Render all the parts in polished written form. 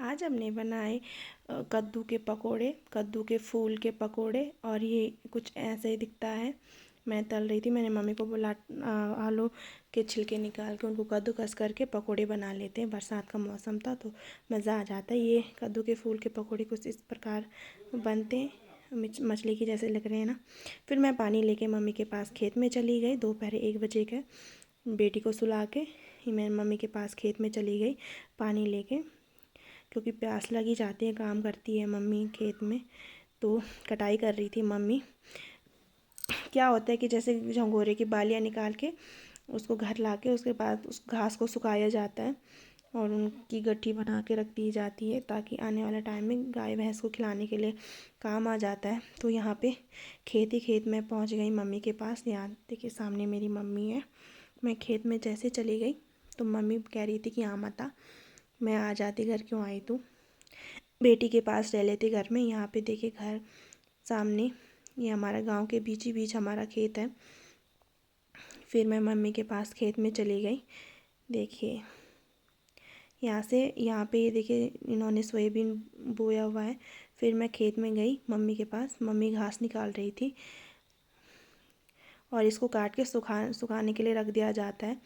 आज हमने बनाए कद्दू के पकोड़े, कद्दू के फूल के पकोड़े। और ये कुछ ऐसे ही दिखता है। मैं तल रही थी, मैंने मम्मी को बोला आलू के छिलके निकाल के उनको कद्दूकस करके पकोड़े बना लेते हैं। बरसात का मौसम था तो मज़ा आ जाता है। ये कद्दू के फूल के पकोड़े कुछ इस प्रकार बनते हैं, मछली की जैसे लग रहे हैं ना। फिर मैं पानी लेके मम्मी के पास खेत में चली गई। दोपहर 1 बजे के बेटी को सुला के मैं मम्मी के पास खेत में चली गई पानी लेके, क्योंकि प्यास लगी जाती है। काम करती है मम्मी खेत में, तो कटाई कर रही थी मम्मी। क्या होता है कि जैसे झंगोरे की बालियाँ निकाल के उसको घर ला के उसके बाद उस घास को सुखाया जाता है और उनकी गट्ठी बना के रख दी जाती है, ताकि आने वाले टाइम में गाय भैंस को खिलाने के लिए काम आ जाता है। तो यहाँ पे खेत ही खेत में पहुँच गई मम्मी के पास। यहाँ देखिए सामने मेरी मम्मी है। मैं खेत में जैसे चली गई तो मम्मी कह रही थी कि यहाँ मत आ, मैं आ जाती, घर क्यों आई तू, बेटी के पास रह लेते घर में। यहाँ पे देखिए घर सामने, ये हमारा गांव के बीच ही बीच हमारा खेत है। फिर मैं मम्मी के पास खेत में चली गई। देखिए यहाँ पे ये देखिए इन्होंने सोयाबीन बोया हुआ है। फिर मैं खेत में गई मम्मी के पास, मम्मी घास निकाल रही थी और इसको काट के सुखाने के लिए रख दिया जाता है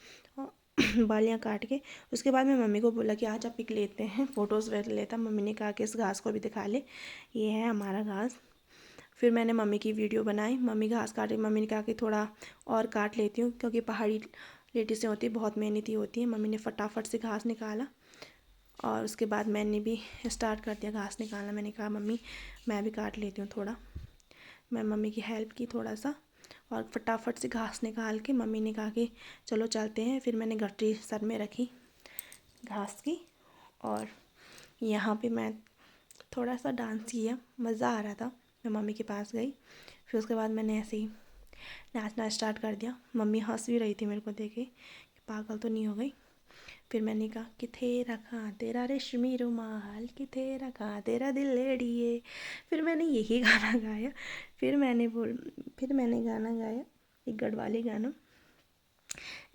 बालियाँ काट के। उसके बाद मैं मम्मी को बोला कि आज आप पिक लेते हैं, फ़ोटोज़ ले लेता। मम्मी ने कहा कि इस घास को भी दिखा ले, ये है हमारा घास। फिर मैंने मम्मी की वीडियो बनाई। मम्मी घास काट रही, मम्मी ने कहा कि थोड़ा और काट लेती हूँ, क्योंकि पहाड़ी लेडीज़ें होती बहुत मेहनती होती है। मम्मी ने फटाफट से घास निकाला और उसके बाद मैंने भी स्टार्ट कर दिया घास निकालना। मैंने कहा मम्मी मैं भी काट लेती हूँ थोड़ा। मैं मम्मी की हेल्प की थोड़ा सा और फटाफट से घास निकाल के मम्मी ने कहा कि चलो चलते हैं। फिर मैंने गठरी सर में रखी घास की और यहाँ पे मैं थोड़ा सा डांस किया, मज़ा आ रहा था। मैं मम्मी के पास गई, फिर उसके बाद मैंने ऐसे ही नाचना स्टार्ट कर दिया। मम्मी हंस भी रही थी मेरे को देखे कि पागल तो नहीं हो गई। फिर मैंने कहा किथे रखा तेरा रेशमी रुमाल, किथे रखा तेरा दिल लेडिए। फिर मैंने यही गाना गाया। फिर मैंने गाना गाया एक गढ़वाली गाना,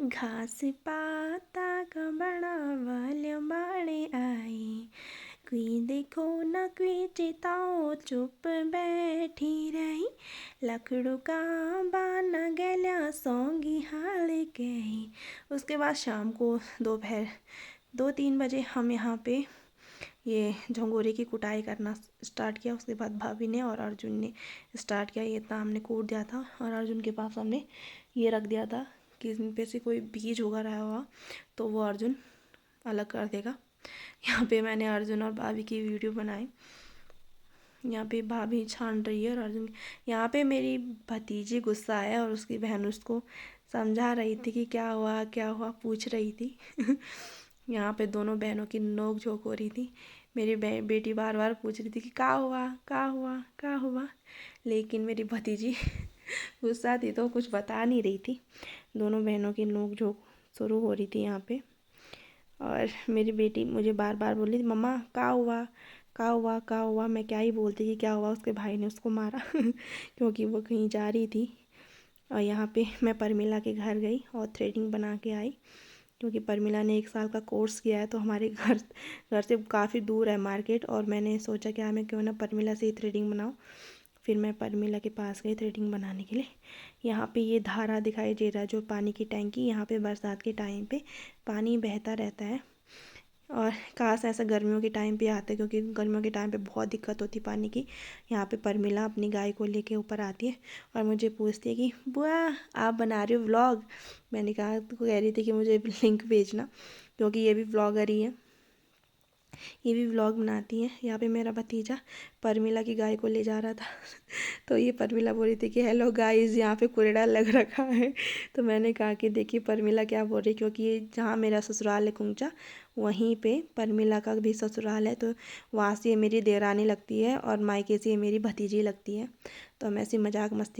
घास पाता का बड़ा वाल्या बाड़े आई, कोई देखो ना कोई चिताओ चुप बैठी रही, लकड़ों का बाना गल्या सौंगी हाल गई। उसके बाद शाम को दोपहर 2-3 बजे हम यहाँ पे ये झंगोरे की कुटाई करना स्टार्ट किया। उसके बाद भाभी ने और अर्जुन ने स्टार्ट किया। ये इतना हमने कूट दिया था और अर्जुन के पास हमने ये रख दिया था कि इसमें पे से कोई बीज होगा रहा हुआ तो वो अर्जुन अलग कर देगा। यहाँ पे मैंने अर्जुन और भाभी की वीडियो बनाई। यहाँ पे भाभी छान रही है और अर्जुन, यहाँ पे मेरी भतीजी गुस्सा है और उसकी बहन उसको समझा रही थी कि क्या हुआ पूछ रही थी यहाँ पे दोनों बहनों की नोक झोंक हो रही थी। मेरी बेटी बार बार पूछ रही थी कि क्या हुआ, लेकिन मेरी भतीजी गुस्सा थी तो कुछ बता नहीं रही थी। दोनों बहनों की नोक झोंक शुरू हो रही थी यहाँ पे। और मेरी बेटी मुझे बार बार बोल रही थी मम्मा क्या हुआ। मैं क्या ही बोलती कि क्या हुआ, उसके भाई ने उसको मारा क्योंकि वो कहीं जा रही थी। और यहाँ पे मैं परमिला के घर गई और थ्रेडिंग बना के आई, क्योंकि परमिला ने 1 साल का कोर्स किया है। तो हमारे घर से काफ़ी दूर है मार्केट, और मैंने सोचा कि मैं क्यों ना परमिला से ही थ्रेडिंग बनाऊँ। फिर मैं परमिला के पास गई थ्रेडिंग बनाने के लिए। यहाँ पे ये धारा दिखाई दे रहा है जो पानी की टैंकी, यहाँ पे बरसात के टाइम पे पानी बहता रहता है। और काश ऐसा गर्मियों के टाइम पे आता है, क्योंकि गर्मियों के टाइम पे बहुत दिक्कत होती है पानी की। यहाँ पे परमिला अपनी गाय को लेके ऊपर आती है और मुझे पूछती है कि बुआ आप बना रही हो व्लॉग। मैंने कहा तो कह रही थी कि मुझे लिंक भेजना, क्योंकि ये भी व्लॉगर ही है, ये भी व्लॉग बनाती है। यहाँ पे मेरा भतीजा परमिला की गाय को ले जा रहा था तो ये परमिला बोल रही थी कि हेलो गाइस यहाँ पे कूड़ेदान लग रखा है। तो मैंने कहा कि देखिए परमिला क्या बोल रही, क्योंकि ये जहाँ मेरा ससुराल है कुंचा, वहीं पे परमिला का भी ससुराल है। तो वहाँ से ये मेरी देवरानी लगती है और मायके से ये मेरी भतीजी लगती है। तो हम ऐसी मजाक मस्ती